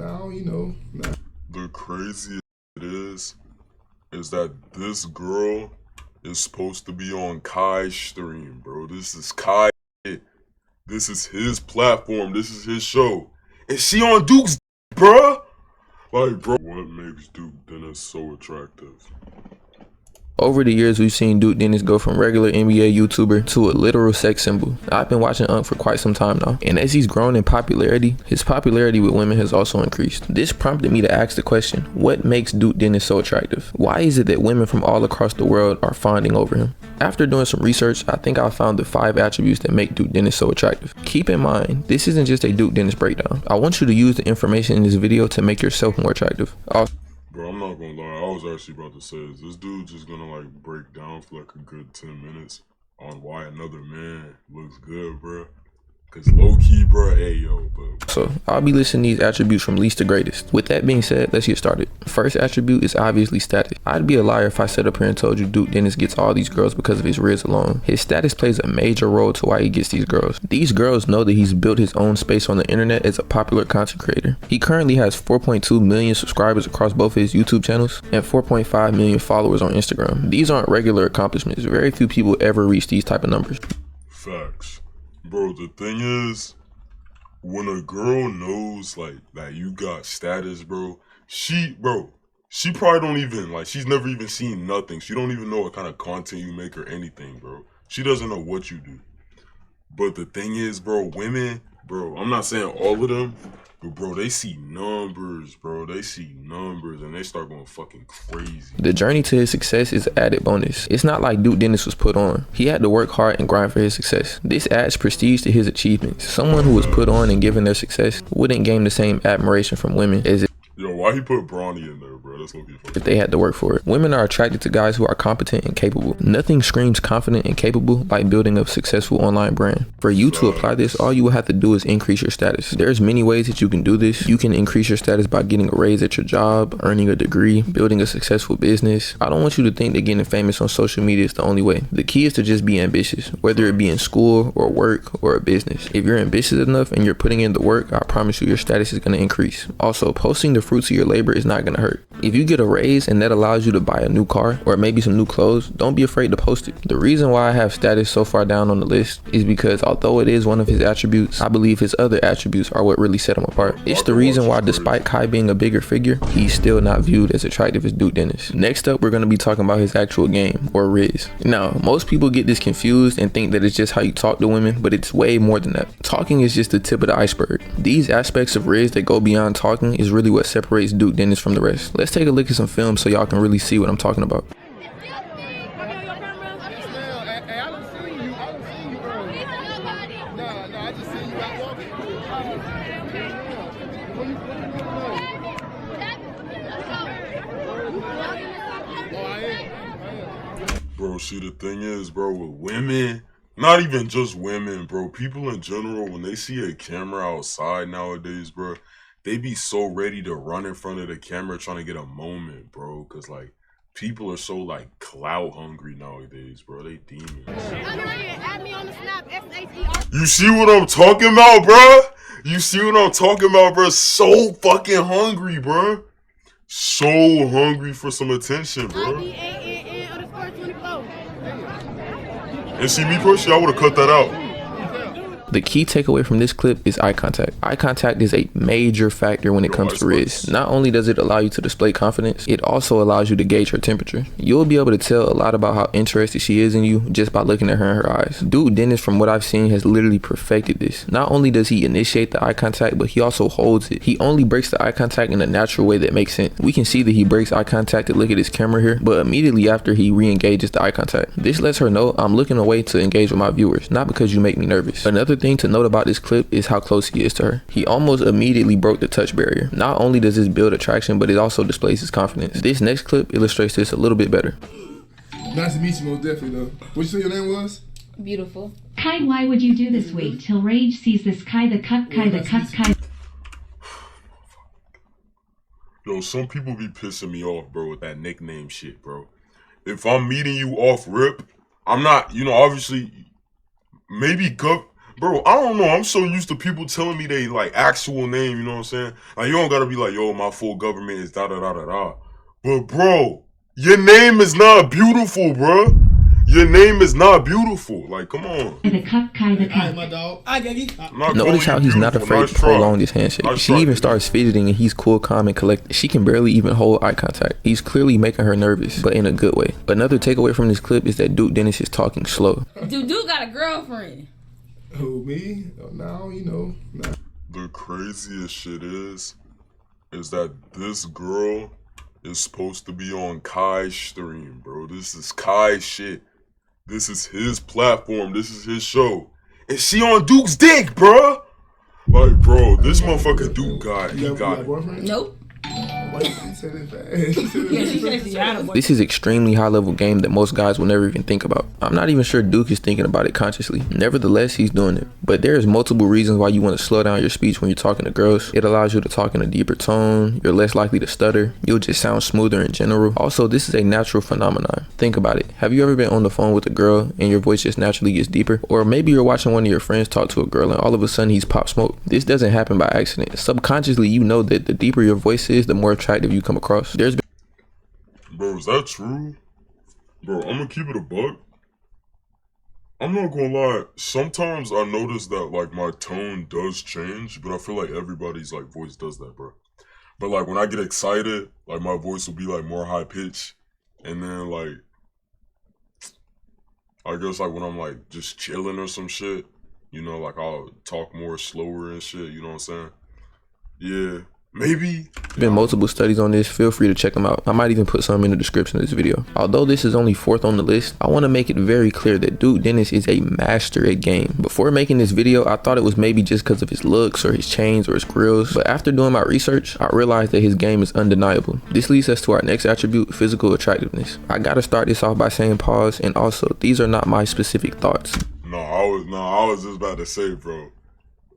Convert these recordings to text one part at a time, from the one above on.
now, you know. Now. The craziest it is that this girl is supposed to be on Kai's stream, bro. This is Kai. This is his platform. This is his show. And she on Duke's, bruh. Like, bro, what makes Duke Dennis so attractive? Over the years, we've seen Duke Dennis go from regular NBA YouTuber to a literal sex symbol. I've been watching Unk for quite some time now, and as he's grown in popularity, his popularity with women has also increased. This prompted me to ask the question, what makes Duke Dennis so attractive? Why is it that women from all across the world are fawning over him? After doing some research, I think I found the 5 attributes that make Duke Dennis so attractive. Keep in mind, this isn't just a Duke Dennis breakdown. I want you to use the information in this video to make yourself more attractive. Bro, I'm not gonna lie, I was actually about to say, is this dude just gonna like break down for like a good 10 minutes on why another man looks good, bro? Cause low-key, bro, ayo, bro. So I'll be listing these attributes from least to greatest. With that being said, let's get started. First attribute is obviously status. I'd be a liar if I sat up here and told you Duke Dennis gets all these girls because of his riz alone. His status plays a major role to why he gets these girls. These girls know that he's built his own space on the internet as a popular content creator. He currently has 4.2 million subscribers across both his YouTube channels and 4.5 million followers on Instagram. These aren't regular accomplishments. Very few people ever reach these type of numbers. Facts. Bro, the thing is, when a girl knows like that you got status, bro, she probably don't even like, she's never even seen nothing. She don't even know what kind of content you make or anything, bro. She doesn't know what you do. But the thing is, bro, women, bro, I'm not saying all of them, but bro, they see numbers, bro. They see numbers and they start going fucking crazy. The journey to his success is an added bonus. It's not like Duke Dennis was put on. He had to work hard and grind for his success. This adds prestige to his achievements. Someone who was put on and given their success wouldn't gain the same admiration from women as Yo, why he put Bronny in there, bro? That's low-key funny. if they had to work for it. Women are attracted to guys who are competent and capable. Nothing screams confident and capable like building a successful online brand. For you to apply this, all you will have to do is increase your status. There's many ways that you can do this. You can increase your status by getting a raise at your job, earning a degree, building a successful business. I don't want you to think that getting famous on social media is the only way. The key is to just be ambitious, whether it be in school or work or a business. If you're ambitious enough and you're putting in the work, I promise you your status is going to increase. Also, posting the fruits of your labor is not going to hurt. If you get a raise and that allows you to buy a new car or maybe some new clothes, don't be afraid to post it. The reason why I have status so far down on the list is because although it is one of his attributes, I believe his other attributes are what really set him apart. It's the reason why despite Kai being a bigger figure, he's still not viewed as attractive as Duke Dennis. Next up, we're going to be talking about his actual game, or Riz. Now, most people get this confused and think that it's just how you talk to women, but it's way more than that. Talking is just the tip of the iceberg. These aspects of Riz that go beyond talking is really what separates Duke Dennis from the rest. Let's take a look at some film so y'all can really see what I'm talking about. Bro, see, the thing is, bro, with women, not even just women, bro, people in general, when they see a camera outside nowadays, bro, they be so ready to run in front of the camera trying to get a moment, bro, because, like, people are so, like, clout hungry nowadays, bro. They demons. You see what I'm talking about, bro? You see what I'm talking about, bro? So fucking hungry, bro. So hungry for some attention, bro. And see, me personally, I would have cut that out. The key takeaway from this clip is eye contact. Eye contact is a major factor when it comes to Riz. Not only does it allow you to display confidence, it also allows you to gauge her temperature. You'll be able to tell a lot about how interested she is in you just by looking at her in her eyes. Duke Dennis, from what I've seen, has literally perfected this. Not only does he initiate the eye contact, but he also holds it. He only breaks the eye contact in a natural way that makes sense. We can see that he breaks eye contact to look at his camera here, but immediately after he re-engages the eye contact. This lets her know I'm looking away to engage with my viewers, not because you make me nervous. Another thing to note about this clip is how close he is to her. He almost immediately broke the touch barrier. Not only does this build attraction, but it also displays his confidence. This next clip illustrates this a little bit better. Nice to meet you, most definitely, though. What you say your name was? Beautiful. Kai, why would you do this? Wait till Rage sees this. Kai the cup, Kai the cup, Kai. Yo, some people be pissing me off, bro, with that nickname shit, bro. If I'm meeting you off rip, I'm not, you know, obviously, maybe bro, I don't know. I'm so used to people telling me they like actual name, you know what I'm saying? Like, you don't gotta be like, yo, my full government is da da da da da. But bro, your name is not beautiful, bro. Your name is not beautiful. Like, come on. The cup, Kai the Alright, cup. my dog. I'm not Notice calling how you he's not beautiful. afraid Nice to try. prolong this handshake. Nice She try, even dude. starts fidgeting and he's cool, calm, and collected. She can barely even hold eye contact. He's clearly making her nervous, but in a good way. Another takeaway from this clip is that Duke Dennis is talking slow. Dude got a girlfriend. Who, me? Oh, no, you know. Nah. The craziest shit is that this girl is supposed to be on Kai's stream, bro. This is Kai's shit. This is his platform. This is his show. And she on Duke's dick, bro. Like, bro, this motherfucker Duke guy, he You got got a it. boyfriend? Nope. Why you said it fast? You said it Yeah, she fast. said she had a boy. This is extremely high level game that most guys will never even think about. I'm not even sure Duke is thinking about it consciously. Nevertheless, he's doing it. But there's multiple reasons why you want to slow down your speech when you're talking to girls. It allows you to talk in a deeper tone. You're less likely to stutter. You'll just sound smoother in general. Also, this is a natural phenomenon. Think about it. Have you ever been on the phone with a girl and your voice just naturally gets deeper? Or maybe you're watching one of your friends talk to a girl and all of a sudden he's pop smoke. This doesn't happen by accident. Subconsciously, you know that the deeper your voice is, the more attractive you come across. There's Bro, is that true? Bro, I'm gonna keep it a buck. I'm not gonna lie. Sometimes I notice that like my tone does change, but I feel like everybody's like voice does that, bro. But like when I get excited, like my voice will be like more high pitched, and then like I guess like when I'm like just chilling or some shit, you know, like I'll talk more slower and shit. You know what I'm saying? Yeah, maybe. been multiple studies on this. Feel free to check them out. I might even put some in the description of this video. Although this is only 4th on the list, I want to make it very clear that Duke Dennis is a master at game. Before making this video, I thought it was maybe just because of his looks or his chains or his grills, but after doing my research, I realized that his game is undeniable. This leads us to our next attribute, physical attractiveness. I gotta start this off by saying pause, and also these are not my specific thoughts. I was just about to say, bro.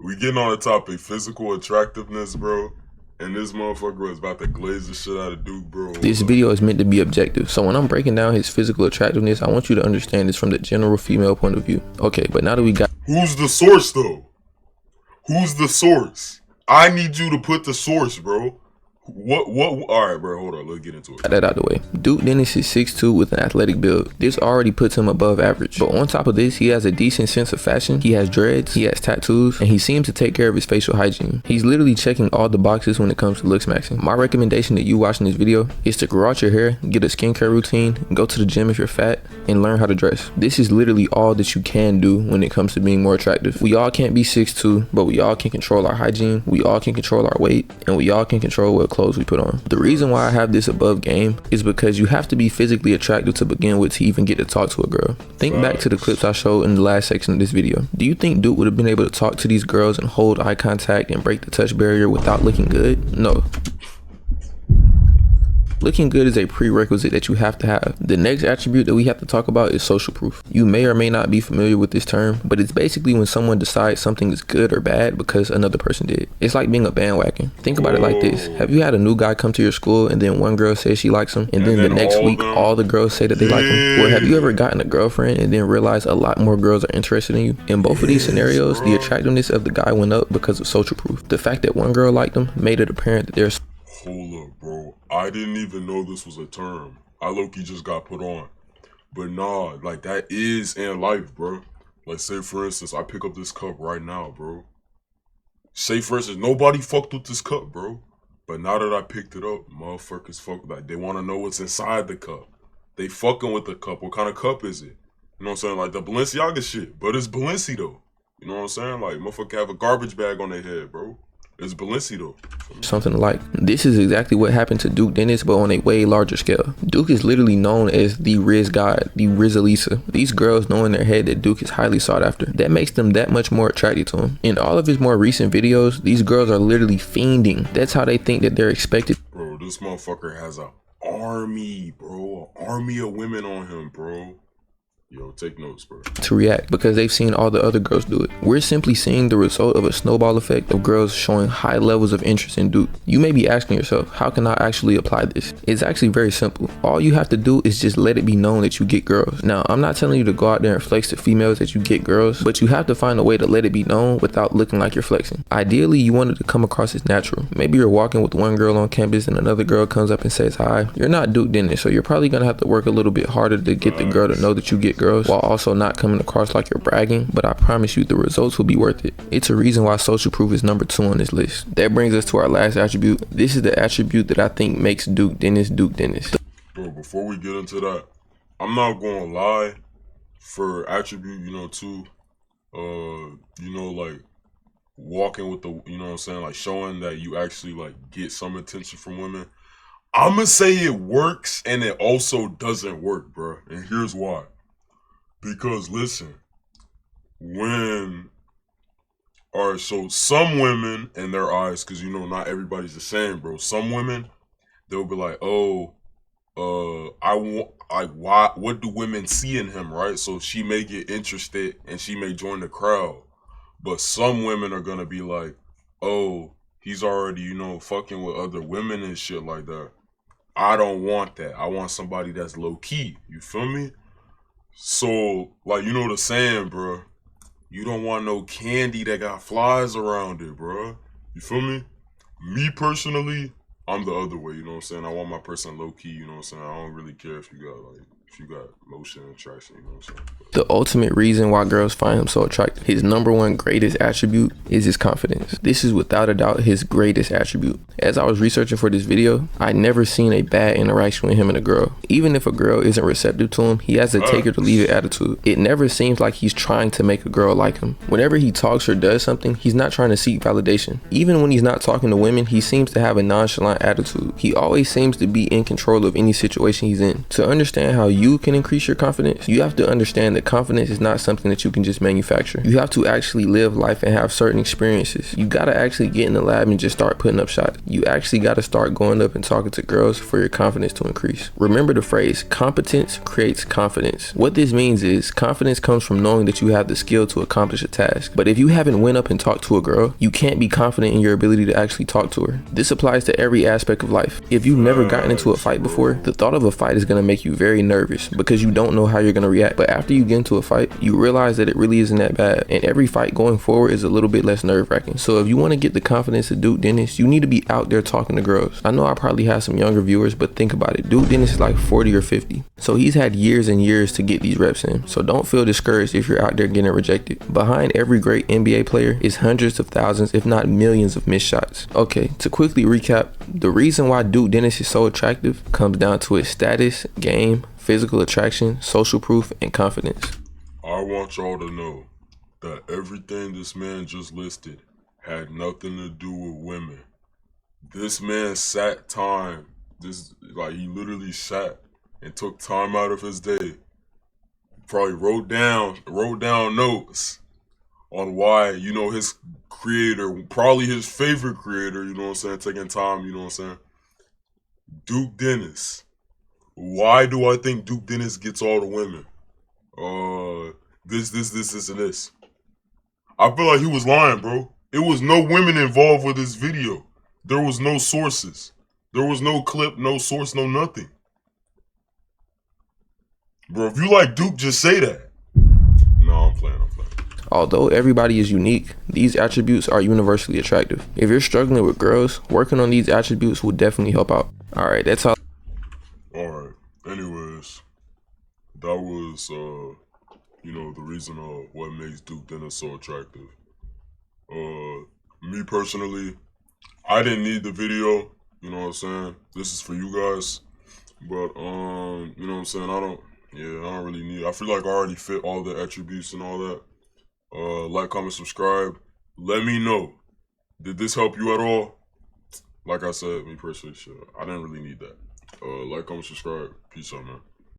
We getting on the topic physical attractiveness, bro. And this motherfucker was about to glaze the shit out of Duke, bro. This video is meant to be objective, so when I'm breaking down his physical attractiveness, I want you to understand this from the general female point of view. Okay, but now that we got Who's the source, though? Who's the source? I need you to put the source, bro. What? All right, bro, hold on. Let's get into it. that out the way, Duke Dennis is 6'2" with an athletic build. This already puts him above average. But on top of this, he has a decent sense of fashion. He has dreads, he has tattoos, and he seems to take care of his facial hygiene. He's literally checking all the boxes when it comes to looks maxing. My recommendation to you watching this video is to grow out your hair, get a skincare routine, go to the gym if you're fat, and learn how to dress. This is literally all that you can do when it comes to being more attractive. We all can't be 6'2", but we all can control our hygiene, we all can control our weight, and we all can control what clothes we put on. The reason why I have this above game is because you have to be physically attractive to begin with to even get to talk to a girl. Think back to the clips I showed in the last section of this video. Do you think Duke would have been able to talk to these girls and hold eye contact and break the touch barrier without looking good? No. Looking good is a prerequisite that you have to have. The next attribute that we have to talk about is social proof. You may or may not be familiar with this term, but it's basically when someone decides something is good or bad because another person did. It's like being a bandwagon. Think about it like this. Have you had a new guy come to your school and then one girl says she likes him, and then the next week all the girls say that they like him? Or have you ever gotten a girlfriend and then realized a lot more girls are interested in you? In both of these scenarios, the attractiveness of the guy went up because of social proof. The fact that one girl liked him made it apparent that there's Hold up, bro. I didn't even know this was a term. I low-key just got put on. But nah, like that is in life, bro. Like say for instance, I pick up this cup right now, bro. Say for instance, nobody fucked with this cup, bro. But now that I picked it up, motherfuckers fuck like they want to know what's inside the cup. They fucking with the cup. What kind of cup is it? You know what I'm saying? Like the Balenciaga shit. But it's Balenci though. You know what I'm saying? Like motherfucker have a garbage bag on their head, bro. It's Balenci though. something like. This is exactly what happened to Duke Dennis, but on a way larger scale. Duke is literally known as the Riz God, the Rizalisa. These girls know in their head that Duke is highly sought after. That makes them that much more attracted to him. In all of his more recent videos, these girls are literally fiending. That's how they think that they're expected. Bro, this motherfucker has a army, bro. An army of women on him, bro. Yo, take notes, bro. To react because they've seen all the other girls do it. We're simply seeing the result of a snowball effect of girls showing high levels of interest in Duke. You may be asking yourself, how can I actually apply this? It's actually very simple. All you have to do is just let it be known that you get girls. Now, I'm not telling you to go out there and flex to females that you get girls, but you have to find a way to let it be known without looking like you're flexing. Ideally, you want it to come across as natural. Maybe you're walking with one girl on campus and another girl comes up and says hi. You're not Duke Dennis, so you're probably gonna have to work a little bit harder to get the girl to know that you get girls while also not coming across like you're bragging, but I promise you the results will be worth it. It's a reason why social proof is number 2 on this list. That brings us to our last attribute. This is the attribute that I think makes Duke Dennis Duke Dennis. Bro, before we get into that, I'm not gonna lie, for attribute, you know, too, you know, like walking with the, you know what I'm saying, like showing that you actually like get some attention from women. I'm gonna say it works and it also doesn't work, bro. And here's why. Because listen, alright, so some women in their eyes, because you know not everybody's the same, bro. Some women, they'll be like, oh, what do women see in him, right? So she may get interested and she may join the crowd. But some women are gonna be like, oh, he's already, you know, fucking with other women and shit like that. I don't want that. I want somebody that's low key. You feel me? So, like, you know the saying, bro. You don't want no candy that got flies around it, bro. You feel me? Me personally, I'm the other way, you know what I'm saying? I want my person low key, you know what I'm saying? I don't really care if you got motion and attraction, you know what I'm saying? The ultimate reason why girls find him so attractive, his number 1 greatest attribute is his confidence. This is without a doubt his greatest attribute. As I was researching for this video, I never seen a bad interaction with him and a girl. Even if a girl isn't receptive to him, he has a take her to leave it attitude. It never seems like he's trying to make a girl like him. Whenever he talks or does something, he's not trying to seek validation. Even when he's not talking to women, he seems to have a nonchalant attitude. He always seems to be in control of any situation he's in. To understand how you can increase your confidence, you have to understand that confidence is not something that you can just manufacture. You have to actually live life and have certain experiences. You gotta actually get in the lab and just start putting up shots. You actually gotta start going up and talking to girls for your confidence to increase. Remember the phrase, competence creates confidence. What this means is confidence comes from knowing that you have the skill to accomplish a task. But if you haven't went up and talked to a girl, you can't be confident in your ability to actually talk to her. This applies to every aspect of life. If you've never gotten into a fight before, the thought of a fight is gonna make you very nervous because you don't know how you're gonna react. But after you get into a fight, you realize that it really isn't that bad. And every fight going forward is a little bit less nerve-wracking. So if you want to get the confidence of Duke Dennis, you need to be out there talking to girls. I know I probably have some younger viewers, but think about it. Duke Dennis is like 40 or 50. So he's had years and years to get these reps in. So don't feel discouraged if you're out there getting rejected. Behind every great NBA player is hundreds of thousands, if not millions of missed shots. Okay, to quickly recap, the reason why Duke Dennis is so attractive comes down to his status, game, physical attraction, social proof, and confidence. I want y'all to know that everything this man just listed had nothing to do with women. This man sat time, he literally sat and took time out of his day. Probably wrote down notes on why, you know, his creator, probably his favorite creator, you know what I'm saying, taking time, you know what I'm saying. Duke Dennis. Why do I think Duke Dennis gets all the women? This, and this. I feel like he was lying, bro. It was no women involved with this video. There was no sources. There was no clip, no source, no nothing. Bro, if you like Duke, just say that. No, I'm playing. Although everybody is unique, these attributes are universally attractive. If you're struggling with girls, working on these attributes will definitely help out. Alright, that's all. Alright, anyways, that was, you know, the reason of what makes Duke Dennis so attractive. Me personally, I didn't need the video, you know what I'm saying? This is for you guys, but, you know what I'm saying? I don't really need it. I feel like I already fit all the attributes and all that. Like, comment, subscribe. Let me know. Did this help you at all? Like I said, me personally, I didn't really need that. Like, comment, subscribe. Peace out, man.